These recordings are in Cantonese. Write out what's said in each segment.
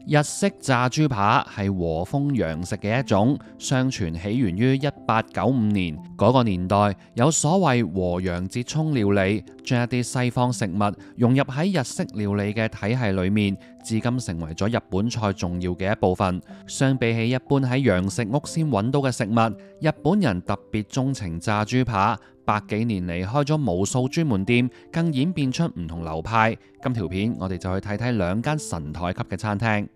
日式炸豬扒係和風洋食嘅一種，相傳起源於1895年。嗰個年代有所謂和洋折衷料理，將一啲西方食物融入喺日式料理嘅體系裏面，至今成為咗日本菜重要嘅一部分。相比起一般喺洋食屋先揾到嘅食物，日本人特別鍾情炸豬扒。百幾年嚟開咗無數專門店，更演變出唔同流派。今條片我哋就去睇睇兩間神台級嘅餐廳。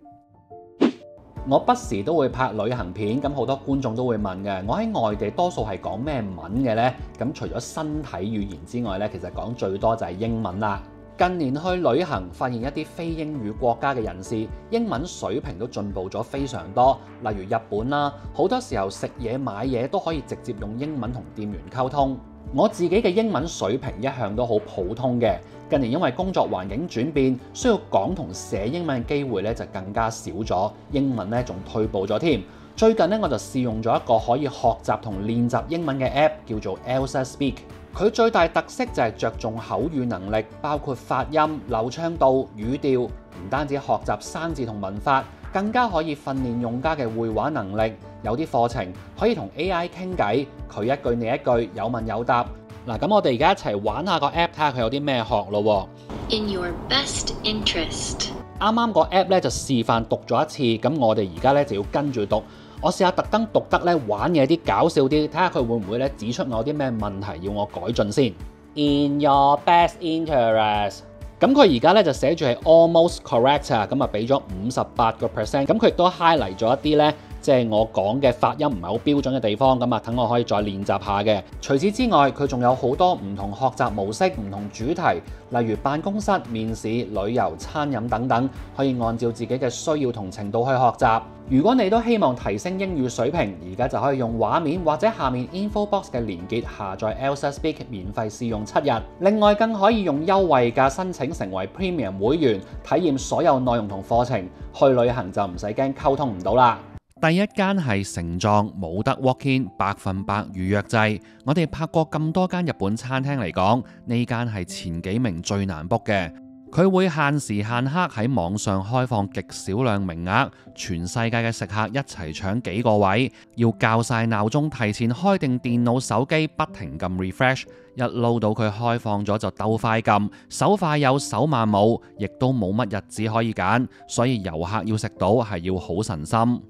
我不時都會拍旅行片，咁好多觀眾都會問嘅，我喺外地多數係講咩文嘅呢？咁除咗身體語言之外呢，其實講最多就係英文啦。近年去旅行，發現一啲非英語國家嘅人士，英文水平都進步咗非常多。例如日本啦，好多時候食嘢買嘢都可以直接用英文同店員溝通。我自己嘅英文水平一向都好普通嘅，近年因為工作環境轉變，需要講同寫英文嘅機會咧就更加少咗，英文咧仲退步咗添。最近咧我就試用咗一個可以學習同練習英文嘅 App， 叫做 Elsa Speak。佢最大特色就係着重口語能力，包括發音、流暢度、語調，唔單止學習生字同文法，更加可以訓練用家嘅會話能力。有啲課程可以同 AI 傾偈，佢一句你一句，有問有答。嗱，咁我哋而家一齊玩下個 app， 睇下佢有啲咩學咯。In your best interest。啱啱個 app 咧就示範讀咗一次，咁我哋而家咧就要跟住讀。我試下特登讀得咧玩嘢啲搞笑啲，睇下佢會唔會咧指出我有啲咩問題要我改進先。In your best interest。咁佢而家咧就寫住係 almost correct 啊，咁啊俾咗58%。咁佢亦都 highlight 咗一啲咧，即係我講嘅發音唔係好標準嘅地方，咁啊等我可以再練習下嘅。除此之外，佢仲有好多唔同學習模式、唔同主題，例如辦公室、面試、旅遊、餐飲等等，可以按照自己嘅需要同程度去學習。如果你都希望提升英語水平，而家就可以用畫面或者下面 info box 嘅連結下載 Elsa Speak 免費試用7日。另外更可以用優惠價申請成為 Premium 會員，體驗所有內容同課程。去旅行就唔使驚溝通唔到啦。第一間係成壯，冇得 walk in， 100%預約制。我哋拍過咁多間日本餐廳嚟講，呢間係前幾名最難 book 嘅。佢會限時限刻喺網上開放極少量名額，全世界嘅食客一齊搶幾個位，要校晒鬧鐘，提前開定電腦手機，不停撳 refresh， 一撈到佢開放咗就鬥快撳，手快有手慢冇，亦都冇乜日子可以揀，所以遊客要食到係要好神心。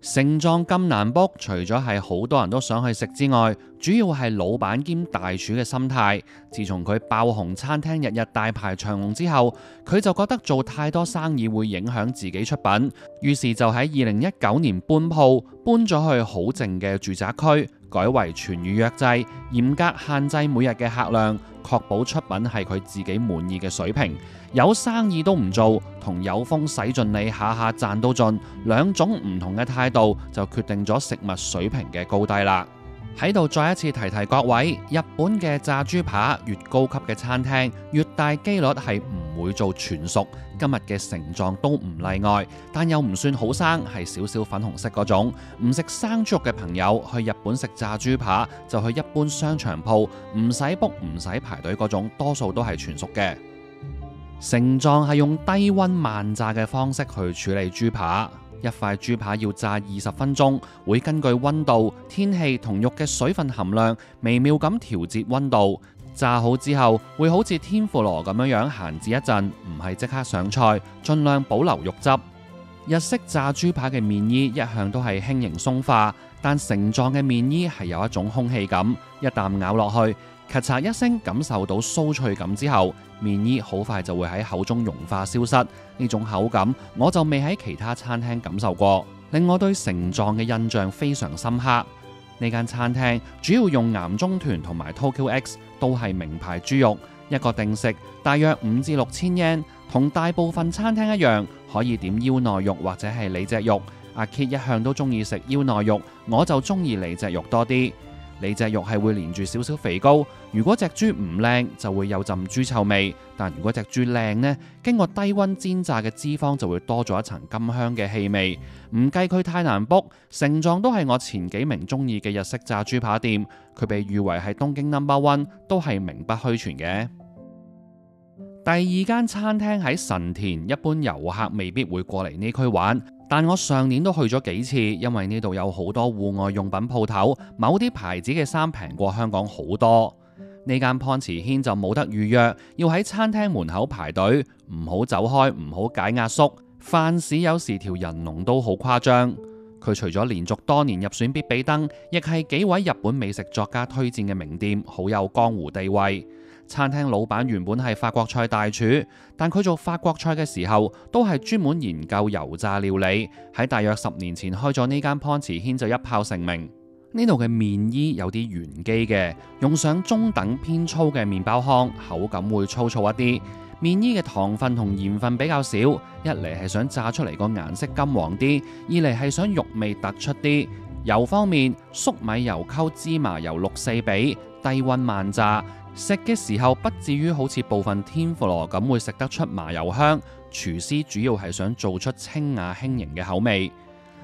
成壯咁難 book， 除咗係好多人都想去食之外，主要係老闆兼大廚嘅心態。自從佢爆紅餐廳日日大排長龍之後，佢就覺得做太多生意會影響自己出品，於是就喺2019年搬鋪，搬咗去好靜嘅住宅區，改為全預約制，嚴格限制每日嘅客量，確保出品係佢自己滿意嘅水平。有生意都唔做，同有風使盡你下下賺到盡，兩種唔同嘅態度就決定咗食物水平嘅高低啦。喺度再一次提提各位，日本嘅炸豬扒越高級嘅餐廳，越大機率係唔會做全熟。今日嘅成壯都唔例外，但又唔算好生，係少少粉紅色嗰種。唔食生豬肉嘅朋友去日本食炸豬扒，就去一般商場鋪，唔使 book 唔使排隊嗰種，多數都係全熟嘅。成壯係用低溫慢炸嘅方式去處理豬扒，一塊豬扒要炸20分鐘，會根據溫度、天氣同肉嘅水分含量，微妙咁調節溫度。炸好之後，會好似天婦羅咁樣閒置一陣，唔係即刻上菜，盡量保留肉汁。日式炸豬扒嘅麵衣一向都係輕盈鬆化，但成壯嘅麵衣係有一種空氣感，一啖咬落去，咔嚓一聲感受到酥脆感之後，麵衣好快就會喺口中融化消失。呢種口感我就未喺其他餐廳感受過，令我對成壯嘅印象非常深刻。呢間餐廳主要用岩中豚同埋 Tokyo X， 都係名牌豬肉，一個定食大約5至6千yen，同大部分餐廳一樣，可以點腰內肉或者係里脊肉。阿 Kit 一向都中意食腰內肉，我就中意里脊肉多啲。里脊肉係會連住少少肥膏，如果隻豬唔靚就會有陣豬臭味，但如果隻豬靚呢，經過低溫煎炸嘅脂肪就會多咗一層甘香嘅氣味。唔計佢太難 book， 成壯都係我前幾名中意嘅日式炸豬扒店，佢被譽為係東京No.1，都係名不虛傳嘅。第二間餐廳喺神田，一般遊客未必會過嚟呢區玩，但我上年都去咗幾次，因為呢度有好多戶外用品鋪頭，某啲牌子嘅衫平過香港好多。呢間 Ponzi 就冇得預約，要喺餐廳門口排隊，唔好走開，唔好解壓縮。飯市有時條人龍都好誇張。佢除咗連續多年入選必比登，亦係幾位日本美食作家推薦嘅名店，好有江湖地位。餐廳老闆原本係法國菜大廚，但佢做法國菜嘅時候都係專門研究油炸料理。喺大約10年前開咗呢間 Ponzi 就一炮成名。呢度嘅麵衣有啲玄機嘅，用上中等偏粗嘅麵包糠，口感會粗糙一啲。麵衣嘅糖分同鹽分比較少，一嚟係想炸出嚟個顏色金黃啲，二嚟係想肉味突出啲。油方面，粟米油溝芝麻油6:4比，低溫慢炸。食嘅時候不至於好似部分天婦羅咁會食得出麻油香，廚師主要係想做出清雅輕盈嘅口味。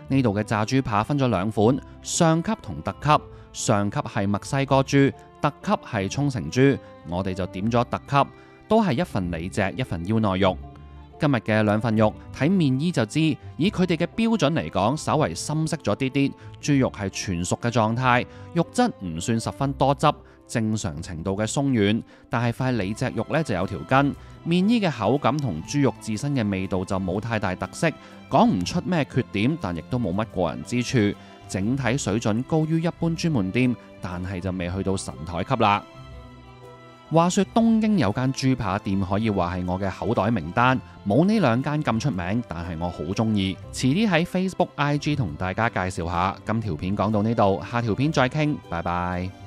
呢度嘅炸豬扒分咗2款，上級同特級。上級係墨西哥豬，特級係沖繩豬，我哋就點咗特級，都係1份里脊1份腰內肉。今日嘅2份肉睇麵衣就知，以佢哋嘅標準嚟講，稍為深色咗啲啲。豬肉係全熟嘅狀態，肉質唔算十分多汁，正常程度嘅鬆軟，但係塊里脊肉呢就有條筋。麵衣嘅口感同豬肉自身嘅味道就冇太大特色，講唔出咩缺點，但亦都冇乜過人之處。整體水準高於一般專門店，但係就未去到神台級啦。話說東京有間豬扒店可以話係我嘅口袋名單，冇呢2間咁出名，但係我好中意。遲啲喺 Facebook、IG 同大家介紹下。今條片講到呢度，下條片再傾，拜拜。